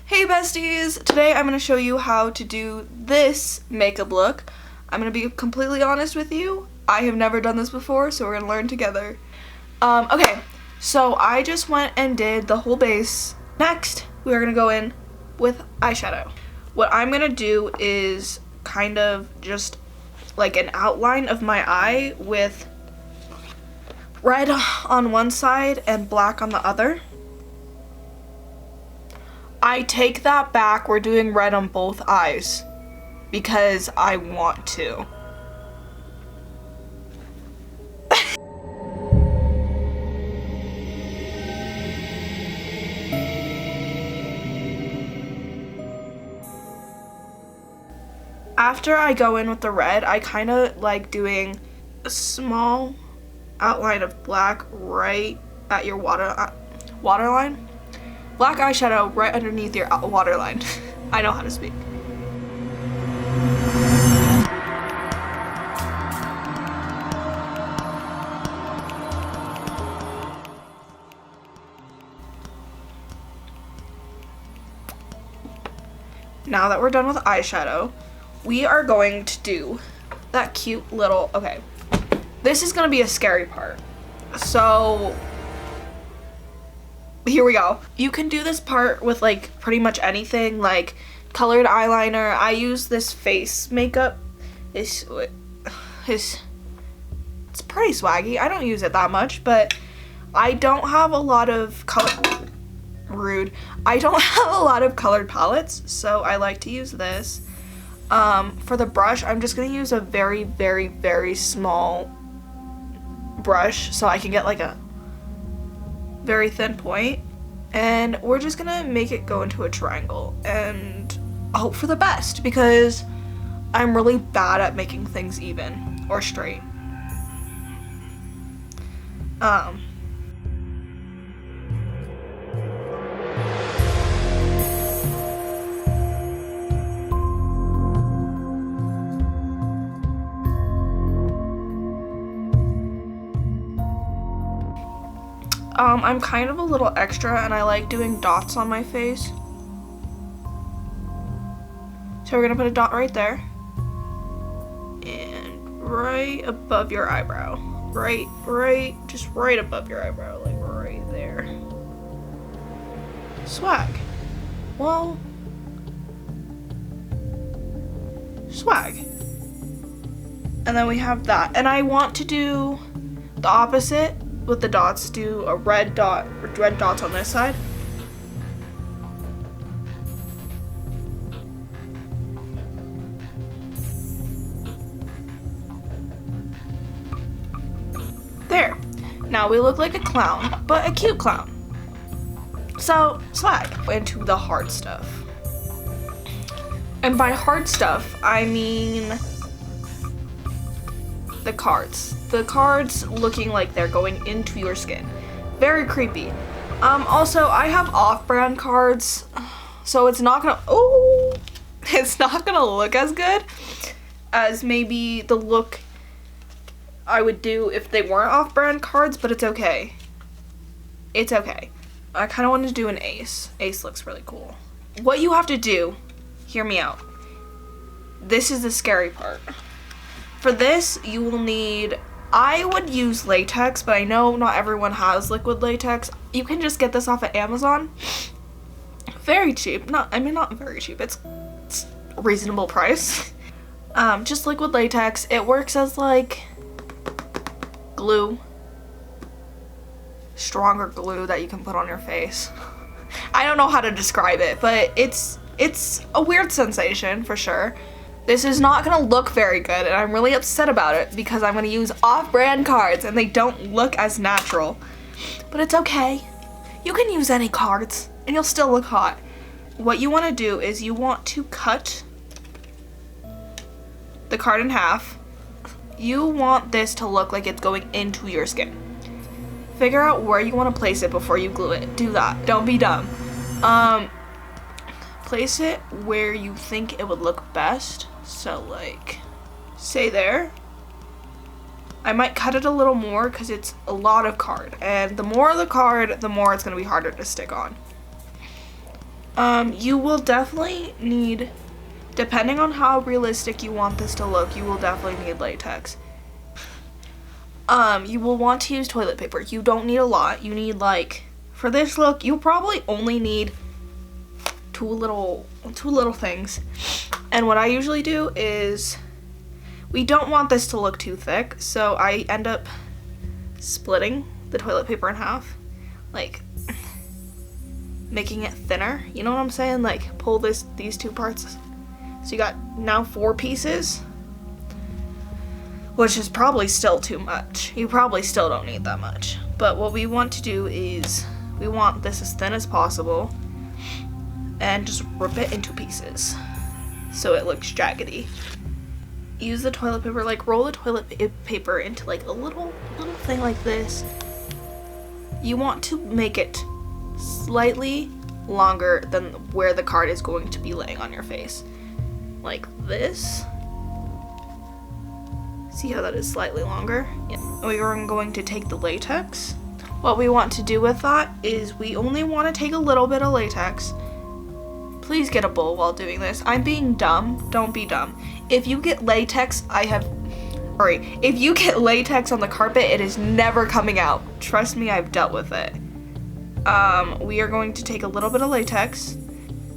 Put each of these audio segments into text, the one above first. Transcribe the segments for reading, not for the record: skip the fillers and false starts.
Hey besties! Today I'm going to show you how to do this makeup look. I'm going to be completely honest with you. I have never done this before, so we're going to learn together. Okay, so I just went and did the whole base. Next, we are going to go in with eyeshadow. What I'm going to do is kind of just like an outline of my eye with red on one side and black on the other. I take that back, we're doing red on both eyes because I want to. After I go in with the red, I kind of like doing a small outline of black right at your waterline. Black eyeshadow right underneath your waterline. I know how to speak. Now that we're done with eyeshadow, we are going to do that cute little, okay, this is gonna be a scary part. So here we go. You can do this part with like pretty much anything, like colored eyeliner. I use this face makeup. It's pretty swaggy. I don't use it that much, but I don't have a lot of I don't have a lot of colored palettes, so I like to use this. For the brush, I'm just gonna use a very, very, very small brush so I can get like a very thin point, and we're just gonna make it go into a triangle and hope for the best because I'm really bad at making things even or straight. I'm kind of a little extra and I like doing dots on my face. So we're gonna put a dot right there. And right above your eyebrow. Just right above your eyebrow, like right there. Swag. Well, swag. And then we have that. And I want to do the opposite. With the dots, do a red dots on this side. There. Now we look like a clown, but a cute clown. So, swag. Into the hard stuff. And by hard stuff, I mean the cards. The cards looking like they're going into your skin. Very creepy. Also, I have off-brand cards, so it's not gonna look as good as maybe the look I would do if they weren't off-brand cards, but it's okay. It's okay. I kind of wanted to do an ace. Ace looks really cool. What you have to do, hear me out. This is the scary part. For this, you will need, I would use latex, but I know not everyone has liquid latex. You can just get this off of Amazon. Very cheap. Not very cheap. It's a reasonable price. Just liquid latex. It works as like glue. Stronger glue that you can put on your face. I don't know how to describe it, but it's a weird sensation for sure. This is not gonna look very good, and I'm really upset about it because I'm gonna use off-brand cards and they don't look as natural. But it's okay. You can use any cards and you'll still look hot. What you wanna do is you want to cut the card in half. You want this to look like it's going into your skin. Figure out where you wanna place it before you glue it. Do that. Don't be dumb. Place it where you think it would look best. So like, say there. I might cut it a little more because it's a lot of card, and the more the card, the more it's going to be harder to stick on. You will definitely need, depending on how realistic you want this to look, you will definitely need latex. You will want to use toilet paper. You don't need a lot. You need, like, for this look, you probably only need two little things. And what I usually do is, we don't want this to look too thick, so I end up splitting the toilet paper in half, like making it thinner. You know what I'm saying? Like, pull these two parts. So you got now 4 pieces, which is probably still too much. You probably still don't need that much. But what we want to do is, we want this as thin as possible and just rip it into pieces so it looks jaggedy. Use the toilet paper, like roll the toilet paper into like a little thing like this. You want to make it slightly longer than where the card is going to be laying on your face. Like this. See how that is slightly longer? Yeah. We are going to take the latex. What we want to do with that is we only want to take a little bit of latex. Please get a bowl while doing this. I'm being dumb. Don't be dumb. If you get latex, if you get latex on the carpet, it is never coming out. Trust me, I've dealt with it. We are going to take a little bit of latex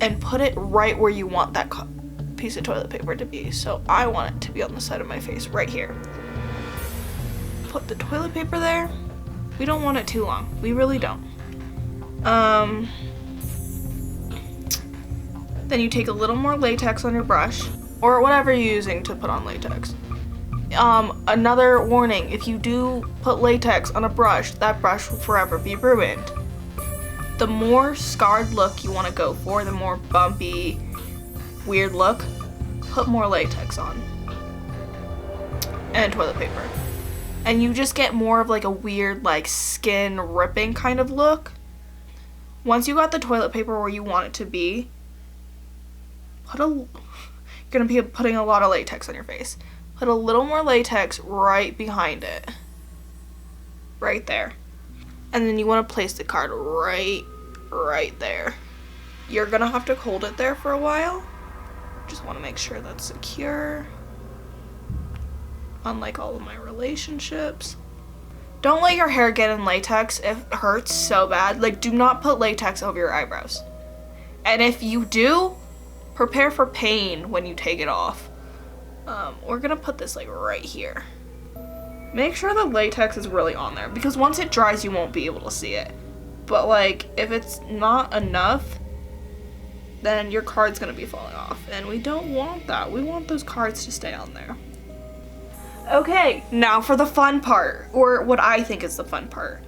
and put it right where you want that piece of toilet paper to be. So I want it to be on the side of my face, right here. Put the toilet paper there. We don't want it too long. We really don't. Then you take a little more latex on your brush, or whatever you're using to put on latex. Another warning, if you do put latex on a brush, that brush will forever be ruined. The more scarred look you want to go for, the more bumpy, weird look, put more latex on. And toilet paper. And you just get more of like a weird, like, skin ripping kind of look. Once you got the toilet paper where you want it to be, you're gonna be putting a lot of latex on your face. Put a little more latex right behind it. Right there. And then you want to place the card right there. You're gonna have to hold it there for a while. Just want to make sure that's secure. Unlike all of my relationships. Don't let your hair get in latex. It hurts so bad. Like, do not put latex over your eyebrows. And if you do, prepare for pain when you take it off. We're gonna put this like right here. Make sure the latex is really on there, because once it dries you won't be able to see it. But like, if it's not enough, then your card's gonna be falling off, and we don't want that. We want those cards to stay on there. Okay, now for the fun part, or what I think is the fun part.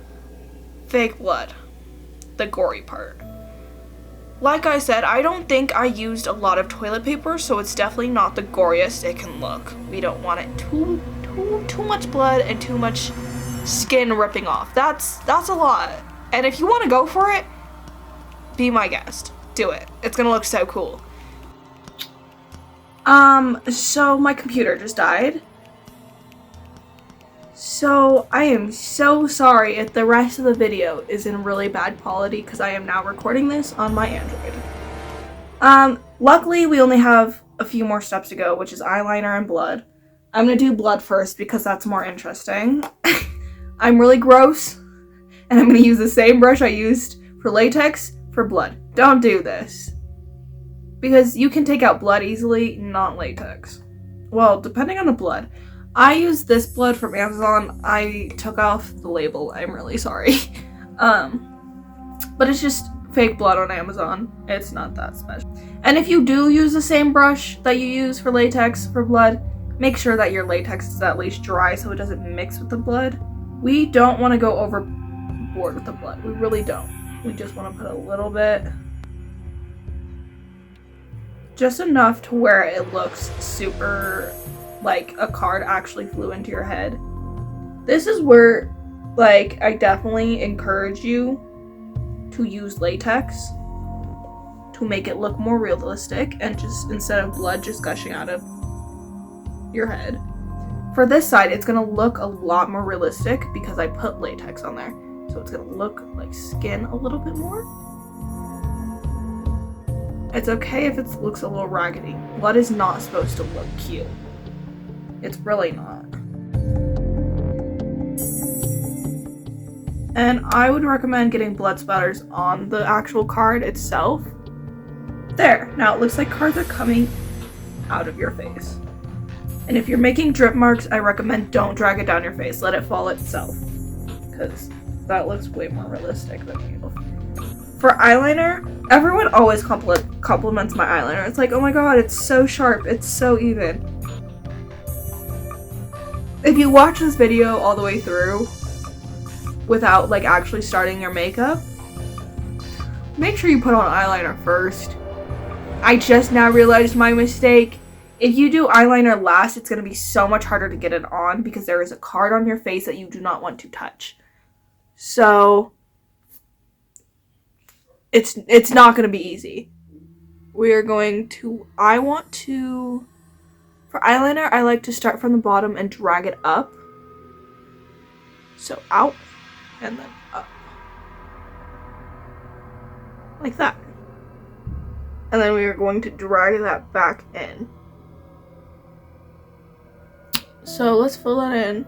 Fake blood. The gory part. Like I said, I don't think I used a lot of toilet paper, so it's definitely not the goriest it can look. We don't want it too much blood and too much skin ripping off. That's a lot. And if you want to go for it, be my guest. Do it. It's gonna look so cool. So my computer just died. So I am so sorry if the rest of the video is in really bad quality, because I am now recording this on my Android. Luckily we only have a few more steps to go, which is eyeliner and blood. I'm gonna do blood first because that's more interesting. I'm really gross, and I'm gonna use the same brush I used for latex for blood. Don't do this, because you can take out blood easily, not latex. Well, depending on the blood. I used this blood from Amazon. I took off the label. I'm really sorry. But it's just fake blood on Amazon. It's not that special. And if you do use the same brush that you use for latex for blood, make sure that your latex is at least dry so it doesn't mix with the blood. We don't want to go overboard with the blood. We really don't. We just want to put a little bit. Just enough to where it looks super like a card actually flew into your head. This is where, like, I definitely encourage you to use latex to make it look more realistic, and just instead of blood just gushing out of your head. For this side, it's gonna look a lot more realistic because I put latex on there. So it's gonna look like skin a little bit more. It's okay if it looks a little raggedy. Blood is not supposed to look cute. It's really not. And I would recommend getting blood splatters on the actual card itself. There. Now it looks like cards are coming out of your face. And if you're making drip marks, I recommend don't drag it down your face. Let it fall itself. Because that looks way more realistic than you. For eyeliner, everyone always compliments my eyeliner. It's like, oh my god, it's so sharp. It's so even. If you watch this video all the way through without like actually starting your makeup, make sure you put on eyeliner first. I just now realized my mistake. If you do eyeliner last, it's going to be so much harder to get it on because there is a card on your face that you do not want to touch. So it's not going to be easy. We are going to, for eyeliner, I like to start from the bottom and drag it up. So out and then up. Like that. And then we are going to drag that back in. So let's fill that in.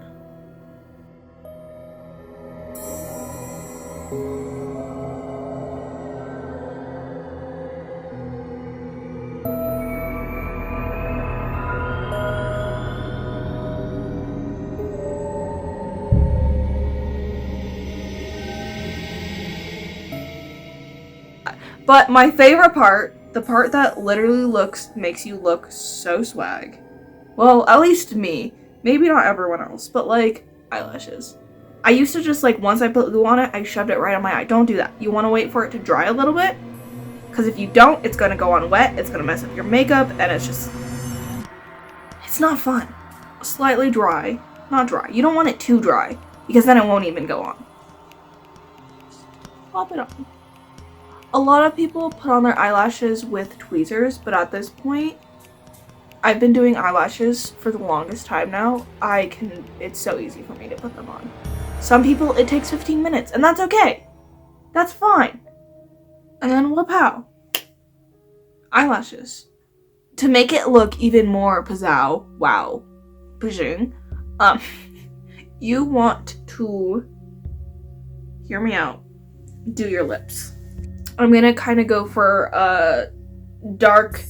But my favorite part, the part that literally makes you look so swag. Well, at least me. Maybe not everyone else, but like eyelashes. I used to just like, once I put glue on it, I shoved it right on my eye. Don't do that. You want to wait for it to dry a little bit. Because if you don't, it's going to go on wet. It's going to mess up your makeup. And it's not fun. Slightly dry. Not dry. You don't want it too dry. Because then it won't even go on. Just pop it on. A lot of people put on their eyelashes with tweezers, but at this point, I've been doing eyelashes for the longest time now. It's so easy for me to put them on. Some people, it takes 15 minutes, and that's okay. That's fine. And then whoop-pow. Eyelashes. To make it look even more pizzazz, wow, bajing, you want to, hear me out, do your lips. I'm gonna kind of go for a dark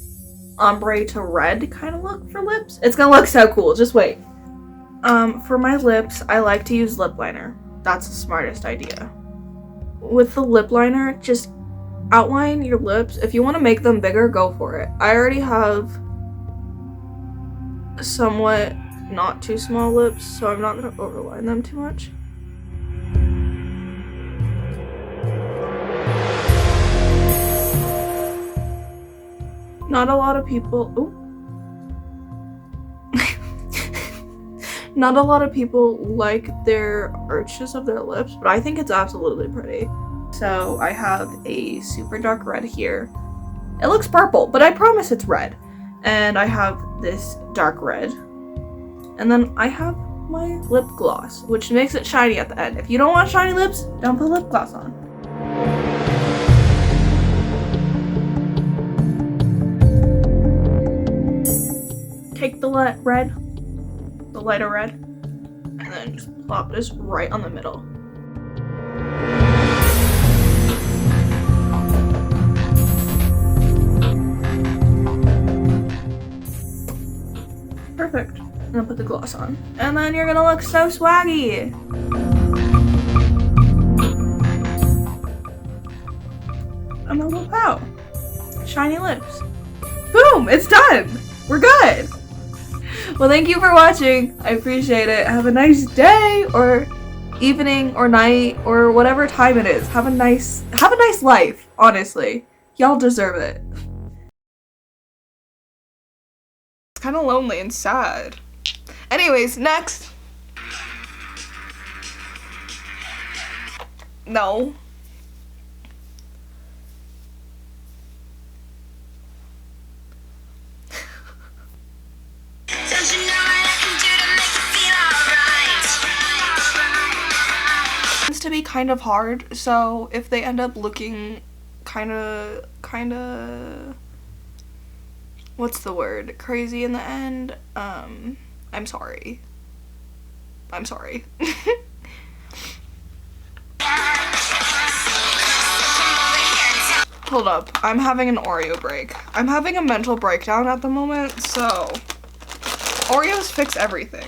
ombre to red kind of look for lips. It's gonna look so cool, just wait. For my lips, I like to use lip liner. That's the smartest idea. With the lip liner, just outline your lips. If you want to make them bigger, go for it. I already have somewhat not too small lips, so I'm not gonna overline them too much. Not a lot of people, not a lot of people like their arches of their lips, but I think it's absolutely pretty. So I have a super dark red here. It looks purple, but I promise it's red. And I have this dark red. And then I have my lip gloss, which makes it shiny at the end. If you don't want shiny lips, don't put lip gloss on. Take the lighter red, and then just plop this right on the middle. Perfect. And then put the gloss on. And then you're gonna look so swaggy. And then look out. Shiny lips. Boom! It's done! We're good! Well, thank you for watching. I appreciate it. Have a nice day or evening or night or whatever time it is. Have a nice life, honestly. Y'all deserve it. It's kind of lonely and sad. Anyways, next. No. To be kind of hard, so if they end up looking kind of what's the word? Crazy in the end. I'm sorry. I'm sorry. Hold up, I'm having an Oreo break. I'm having a mental breakdown at the moment, so Oreos fix everything.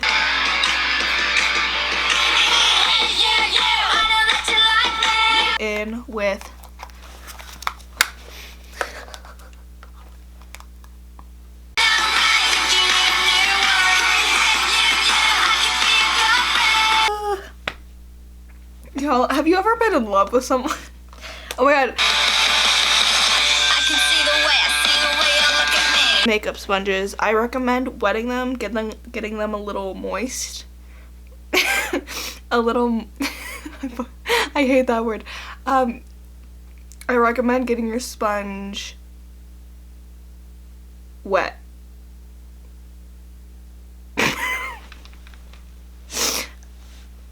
In with y'all, have you ever been in love with someone? Oh my god. Makeup sponges. I recommend wetting them, getting them a little moist. A little I hate that word. I recommend getting your sponge wet.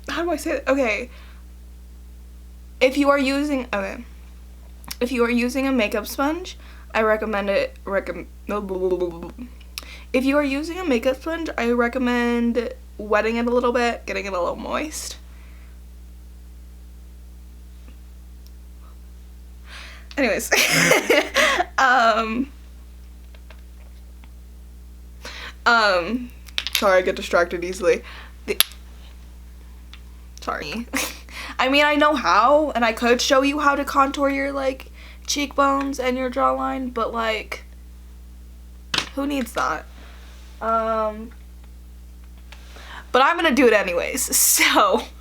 How do I say it? Okay. If you are using a makeup sponge, I recommend it. If you are using a makeup sponge, I recommend wetting it a little bit, getting it a little moist. Anyways, sorry, I get distracted easily. Sorry. I mean, I know how, and I could show you how to contour your, like, cheekbones and your jawline, but, like, who needs that? But I'm gonna do it anyways, so